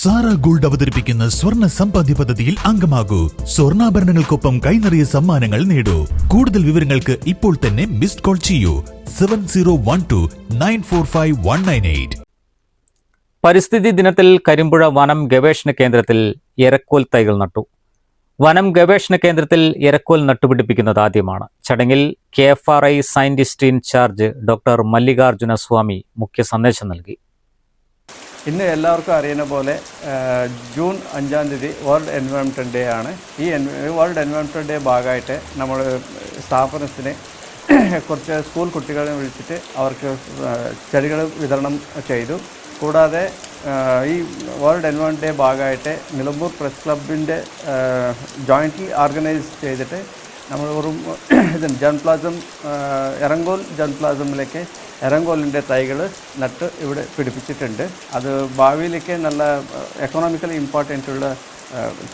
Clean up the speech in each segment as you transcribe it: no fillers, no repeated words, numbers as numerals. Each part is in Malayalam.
സാറ ഗോൾഡ് അവതരിപ്പിക്കുന്ന സ്വർണ്ണ സമ്പാദ്യ പദ്ധതിയിൽ അംഗമാകൂ. സ്വർണ്ണാഭരണങ്ങൾക്കൊപ്പം കൈനിറിയ സമ്മാനങ്ങൾ നേടൂ. കൂടുതൽ വിവരങ്ങൾക്ക് ഇപ്പോൾ തന്നെ മിസ്ഡ് കോൾ ചെയ്യൂ 7012945198. പരിസ്ഥിതി ദിനത്തിൽ കരിമ്പുഴ വനം ഗവേഷണ കേന്ദ്രത്തിൽ എരക്കോൽ തൈകൾ നട്ടു. വനം ഗവേഷണ കേന്ദ്രത്തിൽ എരക്കോൽ നട്ടുപിടിപ്പിക്കുന്നത് ആദ്യമാണ്. ചടങ്ങിൽ KFRI scientist incharge doctor Mallikarjuna Swamy മുഖ്യ സന്ദേശം നൽകി. ഇന്ന് എല്ലാവർക്കും അറിയുന്ന പോലെ ജൂൺ 5-ാം തീയതി വേൾഡ് എൻവയോൺമെൻറ്റ് ഡേ ആണ്. ഈ വേൾഡ് എൻവയോൺമെൻറ്റ് ഡേ ഭാഗമായിട്ട് നമ്മൾ സ്ഥാപനത്തിന് കുറച്ച് സ്കൂൾ കുട്ടികളെ വിളിച്ചിട്ട് അവർക്ക് ചെടികൾ വിതരണം ചെയ്തു. കൂടാതെ ഈ വേൾഡ് എൻവയോൺമെൻറ്റ് ഡേ ഭാഗമായിട്ട് നിലമ്പൂർ പ്രസ് ക്ലബിൻ്റെ ജോയിൻ്റ്ലി ഓർഗനൈസ് ചെയ്തിട്ട് നമ്മൾ ഒരു ജൻപ്ലാസം എറങ്കോൽ ജൻപ്ലാസമിലേക്ക് എറങ്കോലിൻ്റെ തൈകൾ നട്ട് ഇവിടെ പിടിപ്പിച്ചിട്ടുണ്ട്. അത് ഭാവിയിലേക്ക് നല്ല എക്കണോമിക്കലി ഇമ്പോർട്ടൻ്റ് ഉള്ള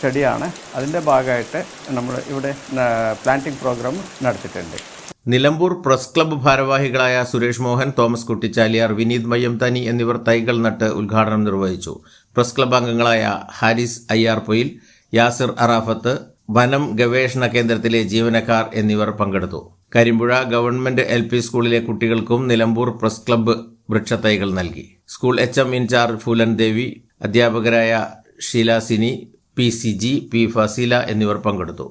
ചെടിയാണ്. അതിൻ്റെ ഭാഗമായിട്ട് നമ്മൾ ഇവിടെ പ്ലാന്റിംഗ് പ്രോഗ്രാം നടത്തിയിട്ടുണ്ട്. നിലമ്പൂർ പ്രസ് ക്ലബ്ബ് ഭാരവാഹികളായ സുരേഷ് മോഹൻ, തോമസ് കുട്ടിച്ചാലിയാർ, വിനീത് മയ്യംതാനി എന്നിവർ തൈകൾ നട്ട് ഉദ്ഘാടനം നിർവഹിച്ചു. പ്രസ് ക്ലബ്ബ് അംഗങ്ങളായ ഹാരിസ് അയ്യാർപൊയിൽ, യാസിർ അറാഫത്ത്, വനം ഗവേഷണ കേന്ദ്രത്തിലെ ജീവനക്കാർ എന്നിവർ പങ്കെടുത്തു. കരിമ്പുഴ ഗവൺമെന്റ് LP സ്കൂളിലെ കുട്ടികൾക്കും നിലമ്പൂർ പ്രസ് ക്ലബ്ബ് വൃക്ഷത്തൈകൾ നൽകി. സ്കൂൾ HM ഇൻചാർജ് ഫൂലൻ ദേവി, അധ്യാപകരായ ഷീല സിനി, PCG, P ഫസീല എന്നിവർ പങ്കെടുത്തു.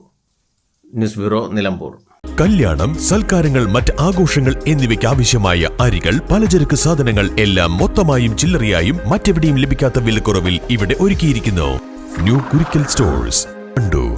News bureau, Nilambur. കല്യാണം, സൽക്കാരങ്ങൾ, മറ്റ് ആഘോഷങ്ങൾ എന്നിവയ്ക്ക് ആവശ്യമായ അരികൾ, പലചരക്ക് സാധനങ്ങൾ എല്ലാം മൊത്തമായും ചില്ലറയായും മറ്റെവിടെയും ലഭിക്കാത്ത വിലക്കുറവിൽ ഇവിടെ ഒരുക്കിയിരിക്കുന്നു. New Kurikkal stores, Wandoor.